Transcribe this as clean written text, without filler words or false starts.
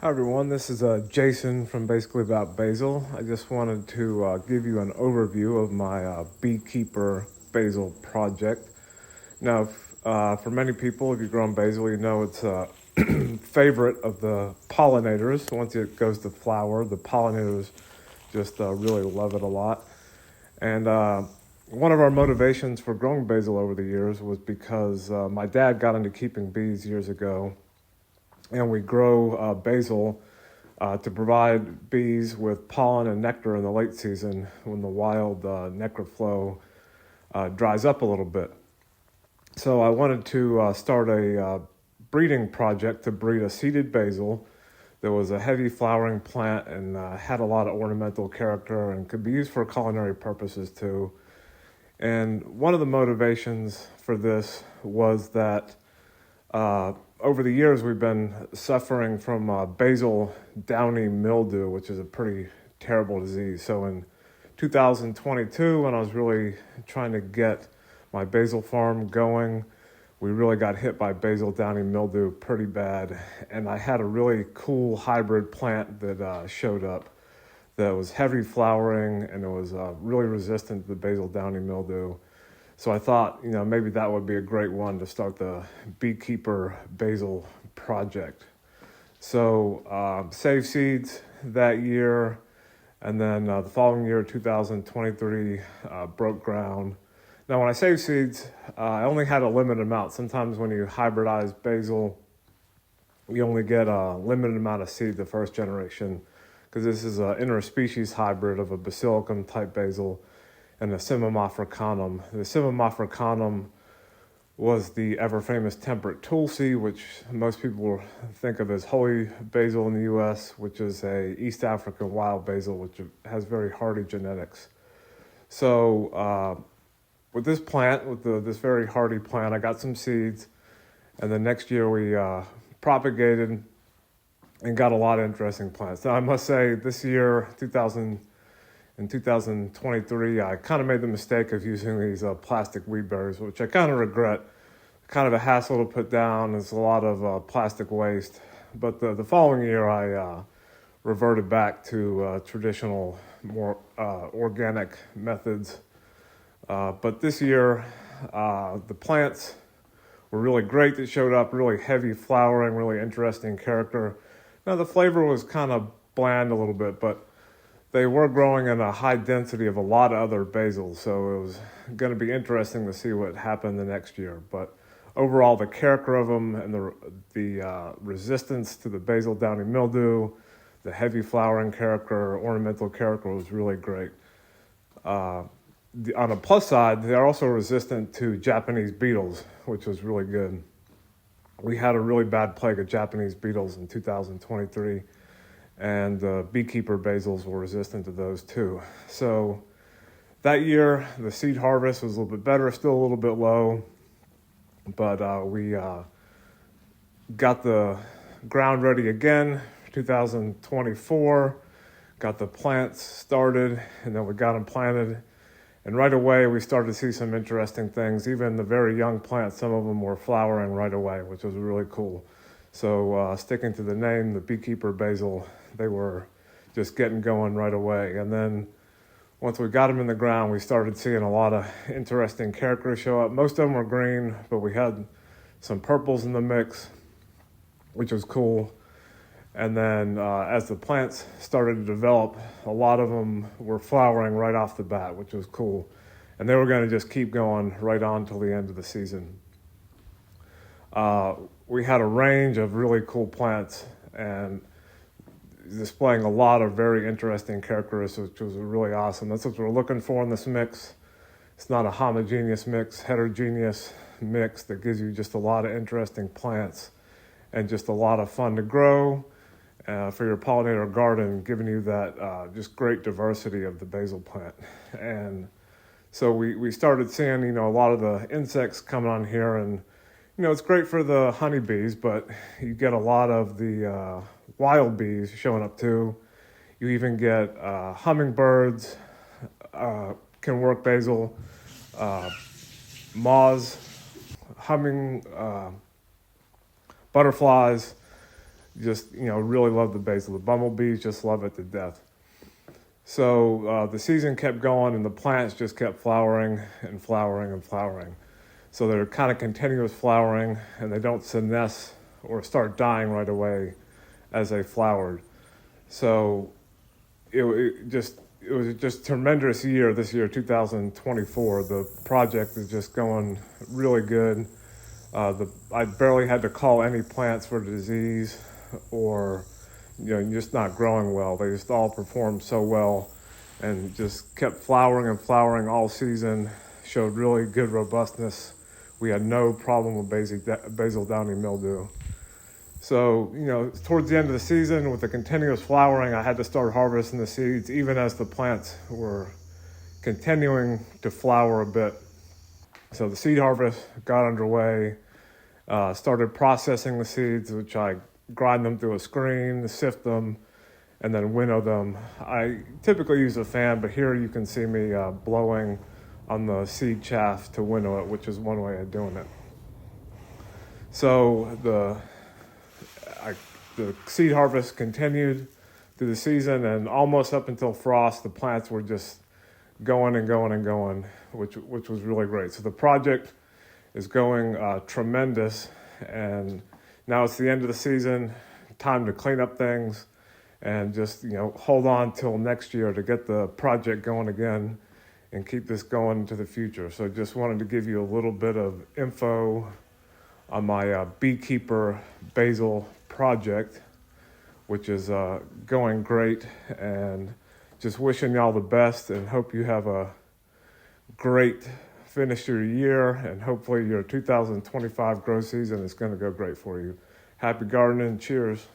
Hi everyone, this is Jason from Basically About Basil. I just wanted to give you an overview of my BeeKeeper basil project. Now, for many people, if you've grown basil, you know it's a favorite of the pollinators. Once it goes to flower, the pollinators just really love it a lot. And one of our motivations for growing basil over the years was because my dad got into keeping bees years ago, and we grow basil to provide bees with pollen and nectar in the late season when the wild nectar flow dries up a little bit. So I wanted to start a breeding project to breed a seeded basil that was a heavy flowering plant and had a lot of ornamental character and could be used for culinary purposes too. And one of the motivations for this was that over the years, we've been suffering from basil downy mildew, which is a pretty terrible disease. So in 2022, when I was really trying to get my basil farm going, we really got hit by basil downy mildew pretty bad. And I had a really cool hybrid plant that showed up that was heavy flowering and it was really resistant to the basil downy mildew. So I thought, maybe that would be a great one to start the BeeKeeper basil project. So saved seeds that year, and then the following year, 2023, broke ground. Now, when I save seeds, I only had a limited amount. Sometimes when you hybridize basil, you only get a limited amount of seed the first generation, because this is an interspecies hybrid of a basilicum type basil and the Simum africanum. The Simum africanum was the ever-famous temperate tulsi, which most people think of as holy basil in the U.S., which is a East African wild basil, which has very hardy genetics. So with this plant, this very hardy plant, I got some seeds, and the next year we propagated and got a lot of interesting plants. Now, I must say, this year, in 2023, I kind of made the mistake of using these plastic weed barriers, which I kind of regret. Kind of a hassle to put down. There's a lot of plastic waste. But the following year, I reverted back to traditional, more organic methods. But this year, the plants were really great that showed up, really heavy flowering, really interesting character. Now, the flavor was kind of bland a little bit, but they were growing in a high density of a lot of other basils, so it was going to be interesting to see what happened the next year. But overall, the character of them and the resistance to the basil downy mildew, the heavy flowering character, ornamental character was really great. On the plus side, they're also resistant to Japanese beetles, which was really good. We had a really bad plague of Japanese beetles in 2023. And BeeKeeper basils were resistant to those too. So that year, the seed harvest was a little bit better, still a little bit low, but we got the ground ready again, 2024, got the plants started, and then we got them planted. And right away, we started to see some interesting things. Even the very young plants, some of them were flowering right away, which was really cool. So sticking to the name, the BeeKeeper basil, they were just getting going right away. And then once we got them in the ground, we started seeing a lot of interesting characters show up. Most of them were green, but we had some purples in the mix, which was cool. And then as the plants started to develop, a lot of them were flowering right off the bat, which was cool. And they were going to just keep going right on till the end of the season. We had a range of really cool plants and displaying a lot of very interesting characteristics, which was really awesome. That's what we're looking for in this mix. It's not a homogeneous mix, heterogeneous mix that gives you just a lot of interesting plants and just a lot of fun to grow for your pollinator garden, giving you that just great diversity of the basil plant. And so we started seeing, a lot of the insects coming on here, and it's great for the honeybees, but you get a lot of the wild bees showing up too. You even get hummingbirds can work basil, moths, butterflies, just, really love the basil. The bumblebees just love it to death. So the season kept going and the plants just kept flowering and flowering and flowering. So they're kind of continuous flowering, and they don't senesce or start dying right away as they flowered. So it was just tremendous year this year, 2024. The project is just going really good. I barely had to call any plants for disease or just not growing well. They just all performed so well and just kept flowering and flowering all season, showed really good robustness. We had no problem with basil downy mildew. So, towards the end of the season with the continuous flowering, I had to start harvesting the seeds even as the plants were continuing to flower a bit. So the seed harvest got underway, started processing the seeds, which I grind them through a screen, sift them, and then winnow them. I typically use a fan, but here you can see me blowing on the seed chaff to winnow it, which is one way of doing it. So the seed harvest continued through the season, and almost up until frost, the plants were just going and going and going, which was really great. So the project is going tremendous, and now it's the end of the season, time to clean up things and just hold on till next year to get the project going again and keep this going into the future. So just wanted to give you a little bit of info on my BeeKeeper basil project, which is going great, and just wishing y'all the best and hope you have a great finish to your year, and hopefully your 2025 grow season is going to go great for you. Happy gardening. Cheers.